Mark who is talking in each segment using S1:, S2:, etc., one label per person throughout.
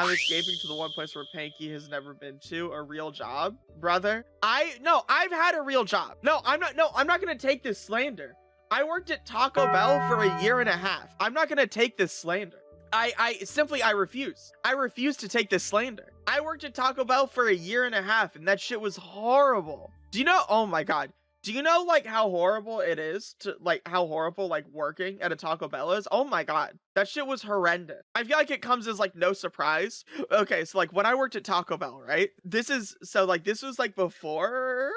S1: I'm escaping to the one place where Panky has never been to. A real job, brother. I've had a real job. I'm not gonna take this slander. I worked at Taco Bell for a year and a half. I'm not gonna take this slander. I refuse. I refuse to take this slander. I worked at Taco Bell for a year and a half, and that shit was horrible. Do you know? Oh my god. Do you know like how horrible it is to like how horrible like working at a Taco Bell is? Oh my god. That shit was horrendous. I feel like it comes as like no surprise. Okay, so like when I worked at Taco Bell, right? This was like before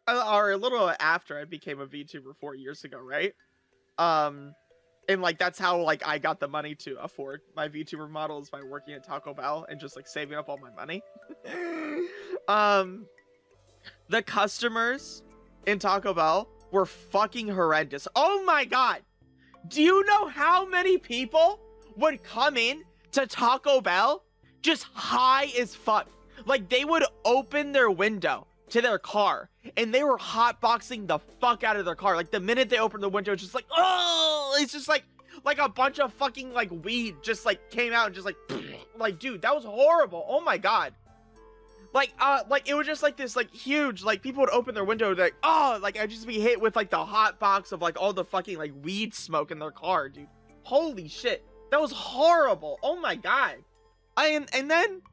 S1: or a little after I became a VTuber 4 years ago, right? And like that's how like I got the money to afford my VTuber models by working at Taco Bell and just like saving up all my money. The customers in Taco Bell were fucking horrendous. Oh my god. Do you know how many people would come in to Taco Bell just high as fuck? Like they would open their window to their car and they were hotboxing the fuck out of their car. Like the minute they opened the window, it's just like, oh, it's just like a bunch of fucking like weed just like came out and just like dude, that was horrible. Oh my god. Like it was just like this like huge, like people would open their window like, oh, like I'd just be hit with like the hot box of like all the fucking like weed smoke in their car, dude. Holy shit. That was horrible. Oh my god. And then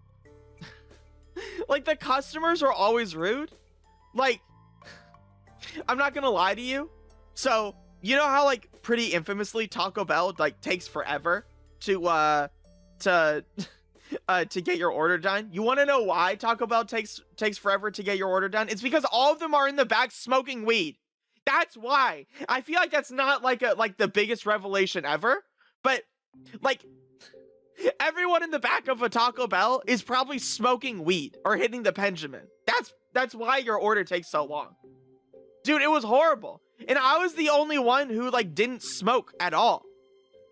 S1: like the customers are always rude. Like I'm not gonna lie to you. So you know how like pretty infamously Taco Bell like takes forever to get your order done? You want to know why Taco Bell takes forever to get your order done? It's because all of them are in the back smoking weed. That's why. I feel like that's not like the biggest revelation ever, but like everyone in the back of a Taco Bell is probably smoking weed or hitting the Benjamin. That's why your order takes so long. Dude, it was horrible. And I was the only one who like didn't smoke at all.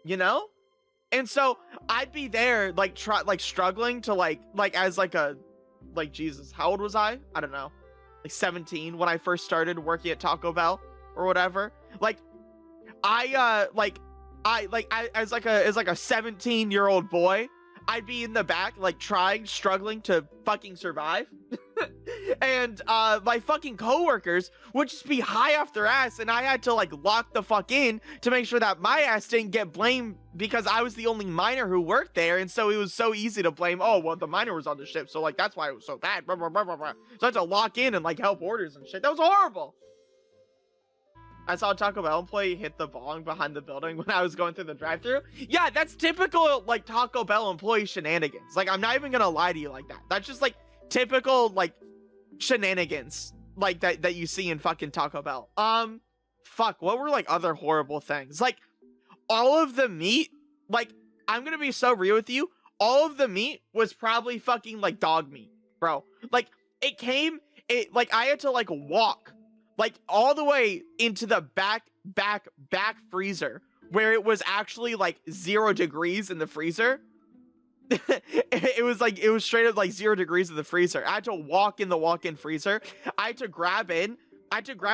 S1: You know? And so I'd be there like struggling to like as like a Jesus, how old was I don't know, like 17 when I first started working at Taco Bell or whatever. Like I as like a 17-year-old boy, I'd be in the back like struggling to fucking survive. And my fucking coworkers would just be high off their ass, and I had to like lock the fuck in to make sure that my ass didn't get blamed because I was the only minor who worked there. And so it was so easy to blame, oh well, the minor was on the ship, so like that's why it was so bad, blah, blah, blah, blah, blah. So I had to lock in and like help orders and shit. That was horrible. I saw a Taco Bell employee hit the bong behind the building when I was going through the drive-thru. Yeah, that's typical like Taco Bell employee shenanigans. Like I'm not even gonna lie to you like that. That's just like typical like shenanigans like that you see in fucking Taco Bell. Fuck, what were like other horrible things? Like all of the meat, like I'm gonna be so real with you, all of the meat was probably fucking like dog meat, bro. Like it like I had to like walk like all the way into the back freezer where it was actually like 0 degrees in the freezer. It was straight up like 0 degrees in the freezer. I had to walk in the walk-in freezer. I had to grab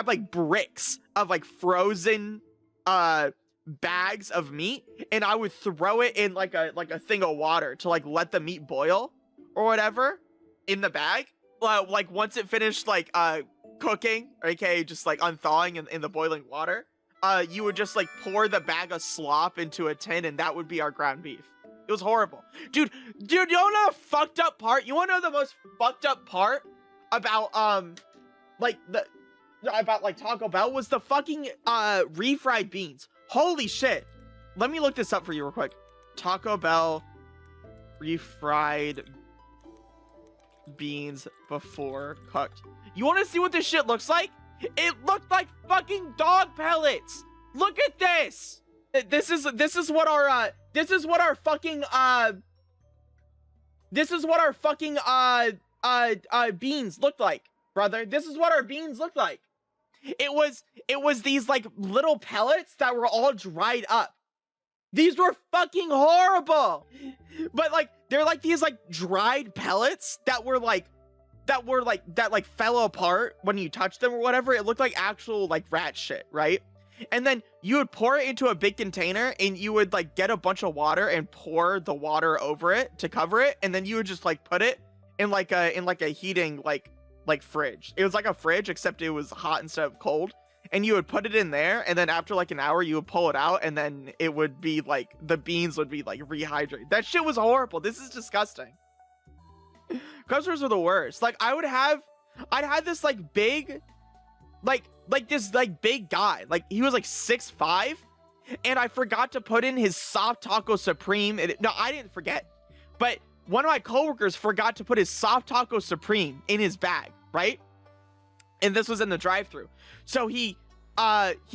S1: like bricks of like frozen bags of meat, and I would throw it in like a thing of water to like let the meat boil or whatever in the bag. Like once it finished like cooking, aka just like unthawing in the boiling water, you would just like pour the bag of slop into a tin, and that would be our ground beef. It was horrible. Dude, you know the fucked up part? You wanna know the most fucked up part about Taco Bell was the fucking refried beans. Holy shit. Let me look this up for you real quick. Taco Bell refried beans before cooked. You wanna see what this shit looks like? It looked like fucking dog pellets. Look at this. This is what our beans looked like, brother. This is what our beans looked like. It was these like little pellets that were all dried up. These were fucking horrible. But like they're like these like dried pellets that fell apart when you touched them or whatever. It looked like actual like rat shit, right? And then you would pour it into a big container and you would like get a bunch of water and pour the water over it to cover it, and then you would just like put it in like a heating like fridge. It was like a fridge except it was hot instead of cold, and you would put it in there, and then after like an hour you would pull it out, and then it would be like the beans would be like rehydrated. That shit was horrible. This is disgusting. Customers are the worst. Like I'd have this like big this like big guy, like he was like 6'5", and I forgot to put in his soft taco supreme. No, I didn't forget, but one of my coworkers forgot to put his soft taco supreme in his bag, right? And this was in the drive-thru. So he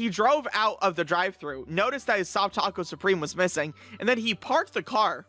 S1: drove out of the drive-thru, noticed that his soft taco supreme was missing, and then he parked the car.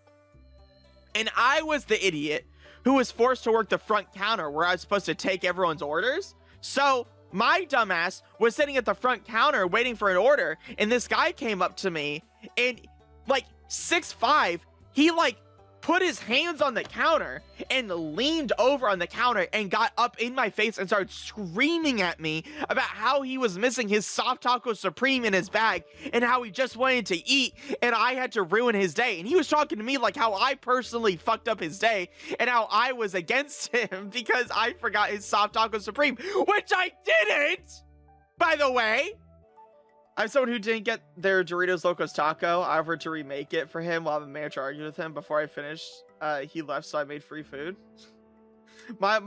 S1: And I was the idiot who was forced to work the front counter where I was supposed to take everyone's orders. So my dumbass was sitting at the front counter waiting for an order, and this guy came up to me, and like 6'5", he like put his hands on the counter and leaned over on the counter and got up in my face and started screaming at me about how he was missing his soft taco supreme in his bag and how he just wanted to eat and I had to ruin his day. And he was talking to me like how I personally fucked up his day and how I was against him because I forgot his soft taco supreme, which I didn't, by the way. I'm someone who didn't get their Doritos Locos Taco. I offered to remake it for him while the manager argued with him. Before I finished, he left, so I made free food. My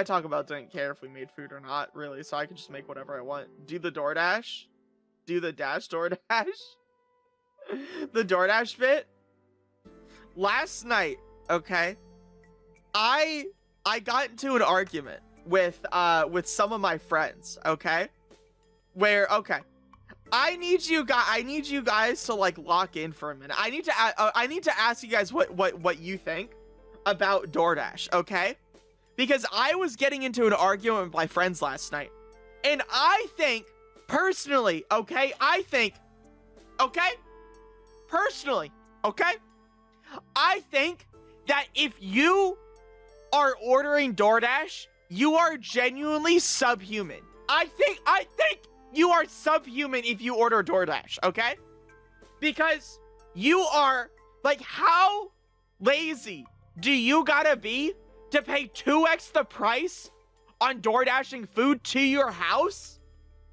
S1: Taco Bell didn't care if we made food or not, really, so I could just make whatever I want. Do the DoorDash. Do the DoorDash. The DoorDash bit. Last night, okay, I got into an argument with some of my friends, okay? I need you guys to like lock in for a minute. I need to ask you guys what you think about DoorDash, okay? Because I was getting into an argument with my friends last night, and I think personally, okay, I think that if you are ordering DoorDash, you are genuinely subhuman. I think you are subhuman if you order DoorDash, okay? Because you are, like, how lazy do you gotta be to pay 2x the price on DoorDashing food to your house?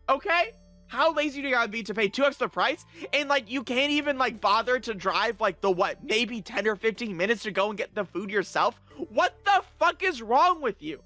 S1: Okay? How lazy do you gotta be to pay 2x the price? And, like, you can't even, like, bother to drive, like, maybe 10 or 15 minutes to go and get the food yourself? What the fuck is wrong with you?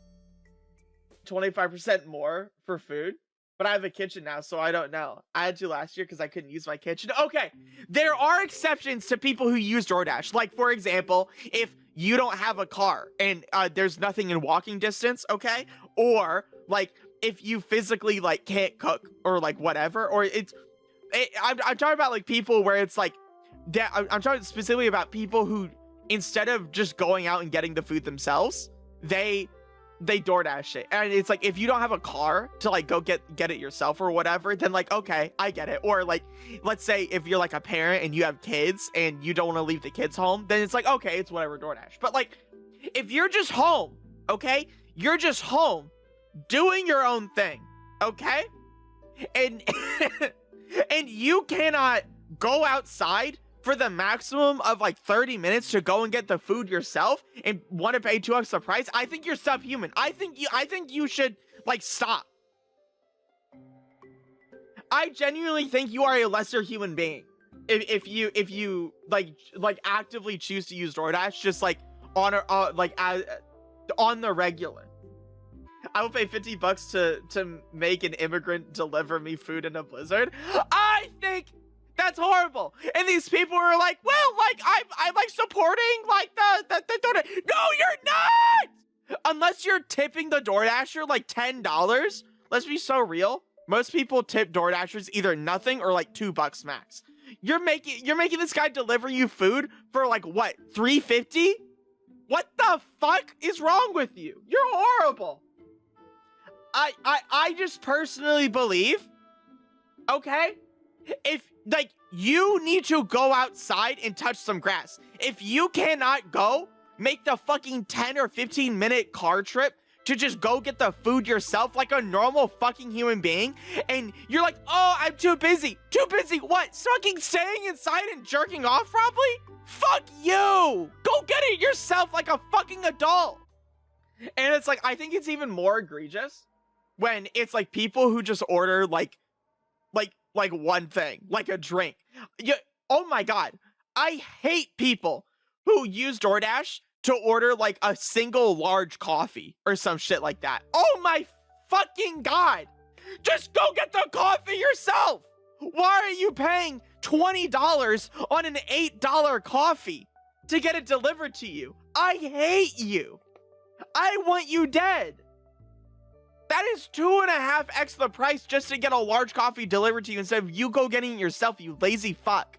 S1: 25% more for food? But I have a kitchen now, so I don't know. I had to last year because I couldn't use my kitchen. Okay, there are exceptions to people who use DoorDash. Like, for example, if you don't have a car and there's nothing in walking distance, okay? Or, like, if you physically, like, can't cook or, like, whatever. Or I'm talking about, like, people where it's, like, I'm talking specifically about people who, instead of just going out and getting the food themselves, they DoorDash it. And it's like, if you don't have a car to like go get it yourself or whatever, then like, okay, I get it. Or like, let's say if you're like a parent and you have kids and you don't want to leave the kids home, then it's like, okay, it's whatever, DoorDash. But like, if you're just home, okay, you're just home doing your own thing, okay, and and you cannot go outside for the maximum of like 30 minutes to go and get the food yourself and want to pay 2x the price, I think you're subhuman. I think you should like stop. I genuinely think you are a lesser human being if you like actively choose to use DoorDash just like on the regular. I will pay $50 to make an immigrant deliver me food in a blizzard. I think that's horrible. And these people are like, well, like I like supporting like the DoorDash. No, you're not. Unless you're tipping the DoorDasher like $10. Let's be so real. Most people tip DoorDashers either nothing or like $2 max. You're making this guy deliver you food for like what, $3.50? What the fuck is wrong with you? You're horrible. I just personally believe, okay, if like you need to go outside and touch some grass. If you cannot go make the fucking 10 or 15 minute car trip to just go get the food yourself like a normal fucking human being, and you're like, oh, I'm too busy. Too busy what? Fucking staying inside and jerking off probably? Fuck you! Go get it yourself like a fucking adult! And it's like, I think it's even more egregious when it's like people who just order like one thing, like a drink. Oh my God. I hate people who use DoorDash to order like a single large coffee or some shit like that. Oh my fucking God. Just go get the coffee yourself. Why are you paying $20 on an $8 coffee to get it delivered to you? I hate you. I want you dead. That is 2.5x the price just to get a large coffee delivered to you instead of you go getting it yourself, you lazy fuck.